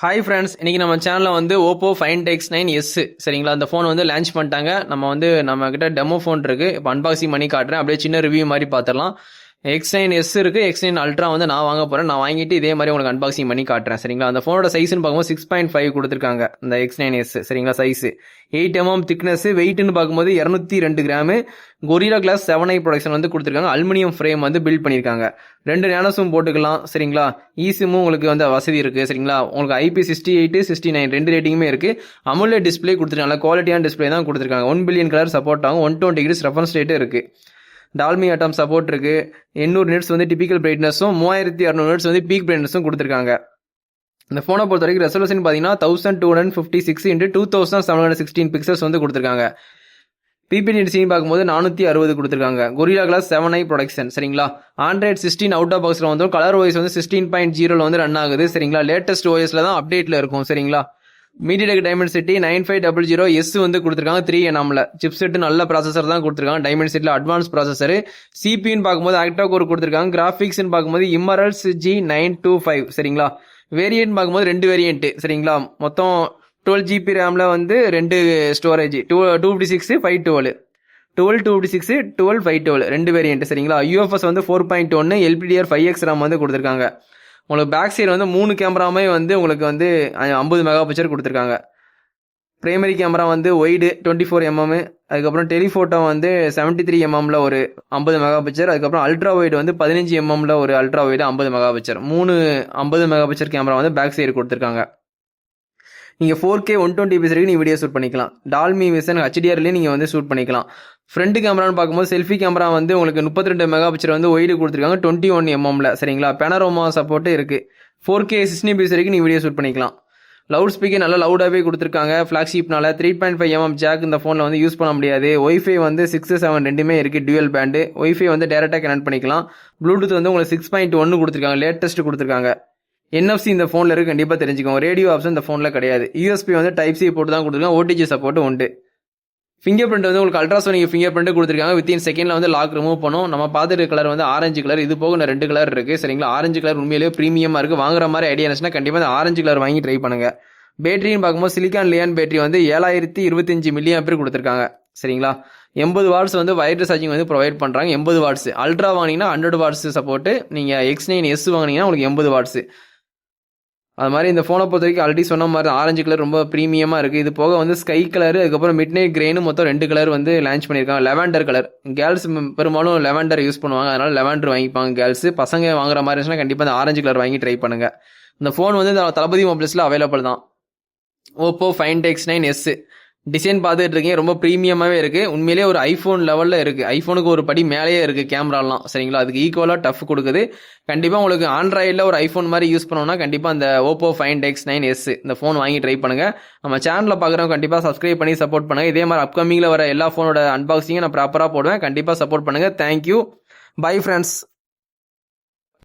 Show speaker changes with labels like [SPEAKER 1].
[SPEAKER 1] Hi friends, இன்னைக்கு நம்ம சேனலில் வந்து ஓப்போ ஃபைண்ட் X9s சரிங்களா. அந்த ஃபோன் வந்து லான்ச் பண்ணிட்டாங்க. நம்ம கிட்ட டெமோ ஃபோன் இருக்கு. இப்போ அன்பாக்சிங் பண்ணி காட்டுறேன். அப்படியே சின்ன ரிவ்யூ மாதிரி பார்த்துடலாம். X9s இருக்கு, X9 அல்ட்ரா வந்து நான் வாங்க போறேன். நான் வாங்கிட்டு இதே மாதிரி உங்களுக்கு அன்பாக்சிங் பண்ணி காட்டுறேன் சரிங்களா. அந்த ஃபோனோட சைஸ்னு பார்க்கும்போது 6.5 கொடுத்துருக்காங்க இந்த X9s சரிங்களா. சைஸ் 8mm திக்னஸ், வெயிட்னு பார்க்கும்போது 202 gram. Gorilla class 7i production வந்து கொடுத்துருக்காங்க. அலுமினியம் ஃப்ரேம் வந்து பில்ட் பண்ணியிருக்காங்க. 2 நேனோ சிம் போட்டுக்கலாம் சரிங்களா. இசிமும் உங்களுக்கு வந்து வசதி இருக்கு சரிங்களா. உங்களுக்கு IP68 69 ரெண்டு ரேட்டிங்குமே இருக்கு. அமுலேட் டிஸ்பிளே கொடுத்துருக்காங்க. குவாலிட்டியான டிஸ்பிளே தான் கொடுத்துருக்காங்க. 1 பில்லியன் கலர் சப்போர்ட் ஆகும். 120 டிகிரிஸ் ரெஃபரன்ஸ் ரேட்டு இருக்கு. டால்மி அட்டம் சப்போர்ட் இருக்கு. 800 நிட்ஸ் வந்து டிபிக்கல் பிரைட்னஸும் 3600 நிட்ஸ் வந்து பீக் பிரைட்னஸும் கொடுத்துருக்காங்க. இந்த ஃபோனை பொறுத்த வரைக்கும் ரெசல்யூஷன் பார்த்தீங்கன்னா 1256 x 2716 பிக்சல்ஸ் வந்து கொடுத்துருக்காங்க. பிபிடிசின்னு பார்க்கும்போது 460 கொடுத்துருக்காங்க. கொரில்லா கிளாஸ் 7i ப்ரொடக்ஷன் சரிங்களா. ஆண்ட்ராய்ட் 16 அவுட் ஆஃப் பாக்ஸில் வந்து கலர் ஓஎஸ் வந்து 16.0 வந்து ரன் ஆகுது சரிங்களா. லேட்டஸ்ட் ஓஎஸ்ல தான் அப்டேட்ல இருக்கும் சரிங்களா. மீடியாடெக் டைமென்சிட்டி 9500S வந்து கொடுத்துருக்காங்க. 3nm சிப்செட் நல்ல ப்ராசஸர் தான் கொடுத்துருக்காங்க. டைமென்சிட்டியில் அட்வான்ஸ் ப்ராசஸர். சிபின்னு பார்க்கும்போது ஆக்டா கோர் கொடுத்துருக்காங்க. கிராஃபிக்ஸ்னு பார்க்கும்போது இம்மரல்ஸ் G925 சரிங்களா. வேரியன்ட் பார்க்கும்போது 2 வேரியன்ட் சரிங்களா. மொத்தம் 12GB ரேமில் வந்து 2 ஸ்டோரேஜ் 256 512 256 512 2 வேரியன்ட் சரிங்களா. UFS வந்து 4.1 LPDR 5X RAM வந்து கொடுத்துருக்காங்க. உங்களுக்கு பேக் சைடு வந்து 3 கேமராமே வந்து உங்களுக்கு வந்து 50 மெகா பிக்சர் கொடுத்துருக்காங்க. பிரைமரி கேமரா வந்து ஒய்டு 24mm, அதுக்கப்புறம் டெலிஃபோட்டோ வந்து 73mmல ஒரு 50 மெகா பிக்சர், அதுக்கப்புறம் அல்ட்ரா ஒய்டு வந்து 15mmல ஒரு ultra wide 50 mega picture. 3 50 mega picture camera வந்து பேக் சைடு கொடுத்துருக்காங்க. நீங்கள் 4K 120p வரைக்கும் நீங்கள் வீடியோ ஷூட் பண்ணிக்கலாம். டால்மி விசன் HDRலேயும் நீங்கள் வந்து ஷூட் பண்ணிக்கலாம். ஃப்ரண்ட் கேமரான்னு பார்க்கும்போது செல்ஃபி கேமரா வந்து உங்களுக்கு 32 மெகா பிக்சர் வந்து ஒய்டு கொடுத்துருக்காங்க 21mmல சரிங்களா. பேனரோமா சப்போர்ட்டு இருக்குது. 4K 60p வரைக்கும் நீங்கள் வீடியோ ஷூட் பண்ணிக்கலாம். லவுட் ஸ்பீக்கர் நல்லா லவுடாகவே கொடுத்துருக்காங்க. ஃப்ளாக்ஷிப்னால 3.5mm ஜாக் இந்த ஃபோனில் வந்து யூஸ் பண்ண முடியாது. ஒய்ஃபை வந்து 6, 7 ரெண்டுமே இருக்குது. டியூவல் பேண்டு ஒய்ஃபை வந்து டேரெக்டாக கனெக்ட் பண்ணிக்கலாம். ப்ளூடூத் வந்து உங்களுக்கு 6.1 கொடுத்துருக்காங்க. லேட்டஸ்ட் கொடுத்துருக்காங்க. NFC இந்த ஃபோனில் இருக்குது, கண்டிப்பாக தெரிஞ்சுக்கோங்க. ரேடியோ ஆப்ஷன் இந்த ஃபோனில் கிடையாது. USB வந்து டைப் C போட்டு தான் கொடுத்துருக்காங்க. OTG சப்போர்ட் உண்டு. ஃபிங்கர் பிரிண்ட் வந்து உங்களுக்கு அல்ட்ராசோனிக் ஃபிங்கர் பிரிண்ட் கொடுத்துருக்காங்க. வித்தின் செகண்டில் வந்து லாக் ரிமூவ் பண்ணும். நம்ம பார்த்துட்டு கலர் வந்து ஆரஞ்சு கலர். இது போக 2 கலர் இருக்குது சரிங்களா. ஆரஞ்சு கலர் உண்மையிலேயே ப்ரீமியமாக இருக்குது. வாங்குற மாதிரி ஐடியா இருந்துச்சுன்னா கண்டிப்பாக இந்த ஆரஞ்சு கலர் வாங்கி ட்ரை பண்ணுங்க. பேட்டரின்னு பார்க்கும்போது சிலிக்கான் லியான் பேட்டரி வந்து 7025 mAh கொடுத்துருக்காங்க சரிங்களா. 80 வாட்ஸ் வந்து வயர்லெஸ் சார்ஜிங் வந்து ப்ரொவைட் பண்ணுறாங்க. 80 வாட்ஸ். அல்ட்ரா வாங்கினீங்கன்னா 100 வாட்ஸ் சப்போர்ட்டு. நீங்கள் X9s வாங்கினீங்கன்னா உங்களுக்கு 80 வாட்ஸ். அது மாதிரி இந்த ஃபோனை பொறுத்த வரைக்கும் ஆல்ரெடி சொன்ன மாதிரி ஆரஞ்சு கலர் ரொம்ப ப்ரீமியமாக இருக்குது. இது போக வந்து ஸ்கை கலர், அதுக்கப்புறம் மிட் நைட் கிரேனு மொத்தம் 2 கலர் வந்து லான்ச் பண்ணியிருக்காங்க. Lavender colour. கேர்ள்ஸ் பெரும்பாலும் லெவண்டர் யூஸ் பண்ணுவாங்க, அதனால் லெவண்டர் வாங்கிப்பாங்க கேர்ள்ஸ். பசங்க வாங்குற மாதிரி இருந்துச்சுன்னா கண்டிப்பாக இந்த ஆரஞ்சு கலர் வாங்கி ட்ரை பண்ணுங்க. இந்த ஃபோன் வந்து தளபதி மொபைல்ஸில் அவைலபிள் தான். ஓப்போ ஃபைண்ட் X9s டிசைன் பார்த்துட்டு இருக்கீங்க. ரொம்ப ப்ரீமியமாகவே இருக்குது. உண்மையிலேயே ஒரு ஐஃபோன் லெவலில் இருக்குது. ஐஃபோனுக்கு ஒரு படி மேலேயே இருக்குது கேமராலாம் சரிங்களா. அதுக்கு ஈக்குவலாக டஃப் கொடுக்குது. கண்டிப்பாக உங்களுக்கு ஆண்ட்ராய்டில் ஒரு ஐஃபோன் மாதிரி யூஸ் பண்ணோம்னா கண்டிப்பாக அந்த ஓப்போ ஃபைண்ட் X9s இந்த ஃபோன் வாங்கி ட்ரை பண்ணுங்கள். நம்ம சேனலில் பார்க்குறவங்க கண்டிப்பாக சப்ஸ்கிரைப் பண்ணி சப்போர்ட் பண்ணுங்கள். இதே மாதிரி அப்கமிங்கில் வர எல்லா ஃபோனோட அன்பாக்சிங்கும் நான் ப்ராப்பராக போடுவேன். கண்டிப்பாக சப்போர்ட் பண்ணுங்கள். தேங்க்யூ. Bye friends.